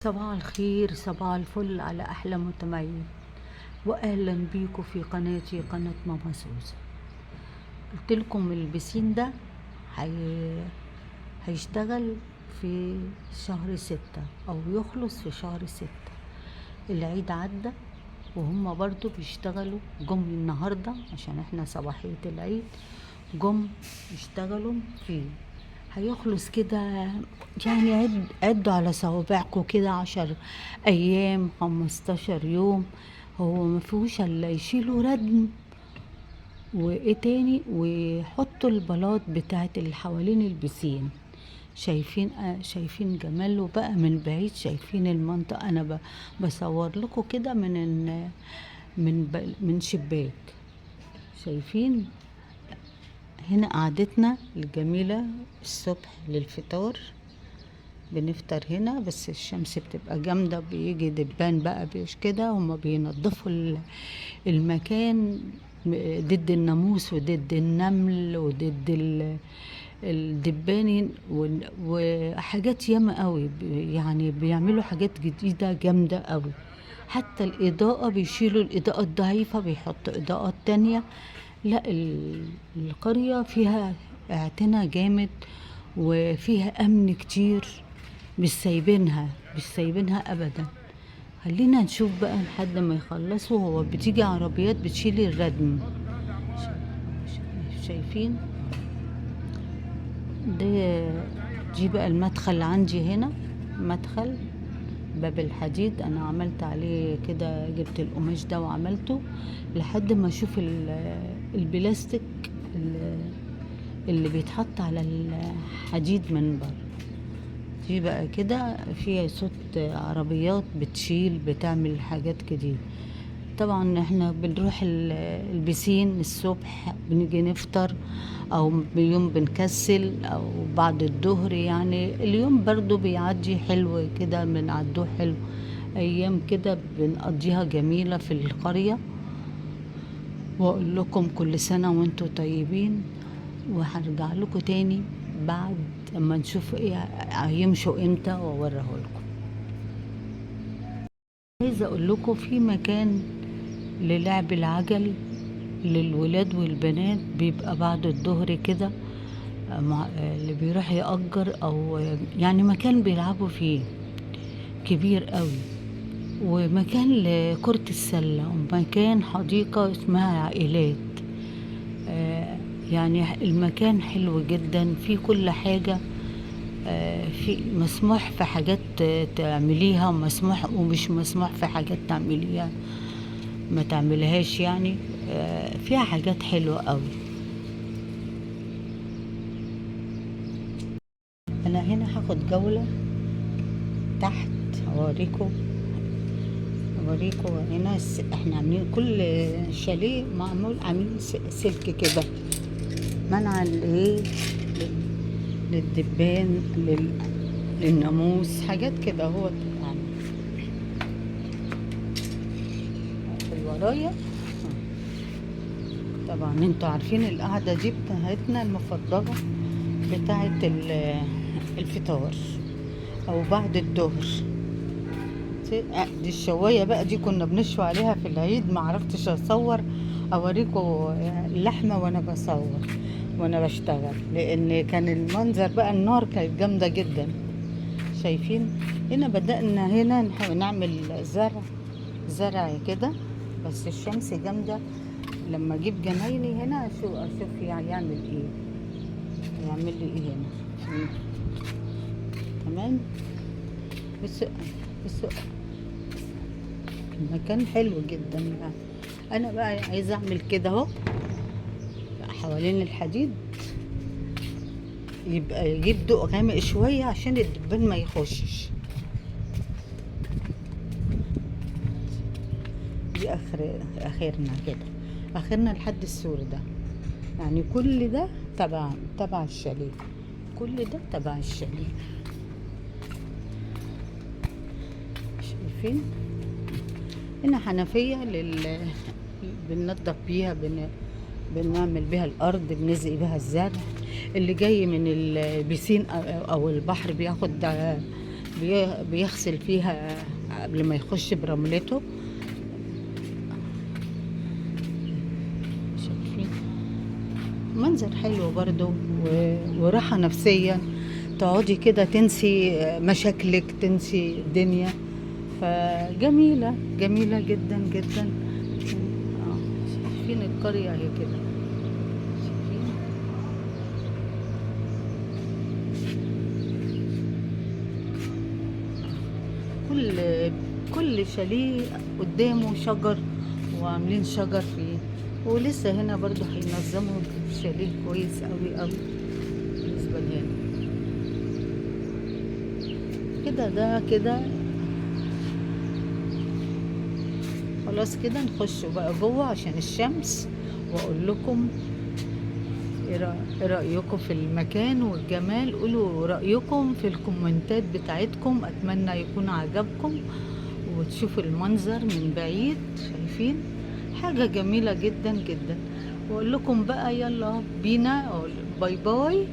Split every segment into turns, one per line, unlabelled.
صباح الخير، صباح الفل على أحلى متميز، وأهلا بيكم في قناتي قناة ماما سوزة. قلت لكم البسين ده هي... هيشتغل في شهر 6 أو يخلص في شهر 6. العيد عدى وهم برضو بيشتغلوا، جم النهاردة عشان احنا صباحية العيد، جم يشتغلوا فيه. هيخلص كده، يعني عدوا على صوابعكم كده 10 أيام 15 يوم. هو مفيهوش الا يشيلوا ردم وايه تاني، ويحطوا البلاط بتاعت اللي حوالين البسين. شايفين جماله بقى من بعيد، شايفين المنطقة. انا بصور لكم كده من شباك. شايفين هنا قعدتنا الجميلة الصبح للفطار. بنفطر هنا، بس الشمس بتبقى جامدة، بيجي دبان بقى بيش كده، هما بينظفوا المكان ضد الناموس وضد النمل وضد الدبان وحاجات ياما قوي. يعني بيعملوا حاجات جديدة جامدة قوي. حتى الإضاءة بيشيلوا الإضاءة الضعيفة، بيحطوا إضاءات تانية. لا، القرية فيها اعتناء جامد وفيها أمن كتير. مش سايبينها أبدا. خلينا نشوف بقى لحد ما يخلصوا. هو بتيجي عربيات بتشيل الردم. شايفين ده؟ دي بقى المدخل عندي هنا، مدخل باب الحديد. انا عملت عليه كده، جبت القماش ده وعملته لحد ما اشوف البلاستيك اللي بيتحط على الحديد من بره. دي بقى كده فيها صوت عربيات بتشيل، بتعمل حاجات كتير. طبعا احنا بنروح البسين الصبح، بنيجي نفطر، او يوم بنكسل او بعد الظهر. يعني اليوم برضو بيعدي حلو كده، بنعدوه حلو. ايام كده بنقضيها جميلة في القرية. واقول لكم كل سنة وانتم طيبين، وهرجع لكم تاني بعد اما نشوف ايه هيمشوا امتى واوريه لكم. عايزه اقول لكم في مكان للعب العجل للولاد والبنات، بيبقى بعد الظهر كده. اللي بيروح يأجر او يعني مكان بيلعبوا فيه كبير قوي، ومكان لكرة السلة، ومكان حديقة اسمها عائلات. يعني المكان حلو جدا، في كل حاجة. في مسموح في حاجات تعمليها، مسموح ومش مسموح في حاجات تعمليها ما تعملهاش. يعني فيها حاجات حلوة قوي. انا هنا هاخد جولة تحت، اوريكم هنا. احنا عاملين كل شاليه معمول، عاملين سلك كده منع الايه، للدبان، للناموس، حاجات كده. هو يعني ورايا. طبعا انتوا عارفين القعدة دي بتاعتنا المفضلة، بتاعت الفطار او بعد الظهر. دي الشواية بقى، دي كنا بنشوي عليها في العيد. ما عرفتش اصور اوريكم اللحمة وانا بصور وانا بشتغل، لان كان المنظر بقى، النار كانت جامدة جدا. شايفين هنا بدأنا هنا نعمل زرع كده، بس الشمس جامدة. لما اجيب جنايني هنا اشوف يعني يعمل لي ايه هنا. تمام. بس المكان حلو جدا يعني. انا بقى عايزه اعمل كده اهو حوالين الحديد، يبقى يجيب ضوء غامق شويه عشان الدبان ما يخشش. دي اخرنا كده، اخرنا لحد السور ده. يعني كل ده تبع الشاليه، كل ده تبع الشاليه. شايفين هنا حنفيه بننضف بيها، بنعمل بيها الارض، بنزقي بيها الزرع. اللي جاي من البسين او البحر بياخد بيغسل فيها قبل ما يخش برملته. شايفين منظر حلو برضو وراحة نفسيا، تقعدي كده تنسي مشاكلك، تنسي الدنيا. فجميلة جميلة جدا جدا. شايفين القرية هي كده، شايفين كل كل شاليه قدامه شجر، وعاملين شجر فيه. ولسه هنا برضو هينظموا الشاليه كويس قوي قوي بالنسبة لهنا كده. ده كده خلاص كده نخش بقى جوه عشان الشمس، واقول لكم إيه رأيكم في المكان والجمال. قولوا رأيكم في الكومنتات بتاعتكم، اتمنى يكون عجبكم وتشوفوا المنظر من بعيد. شايفين حاجة جميلة جدا جدا. واقول لكم بقى يلا بينا، باي باي،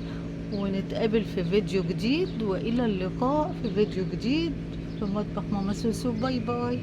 ونتقابل في فيديو جديد، والى اللقاء في فيديو جديد في مطبخ ماما سوسو. باي باي.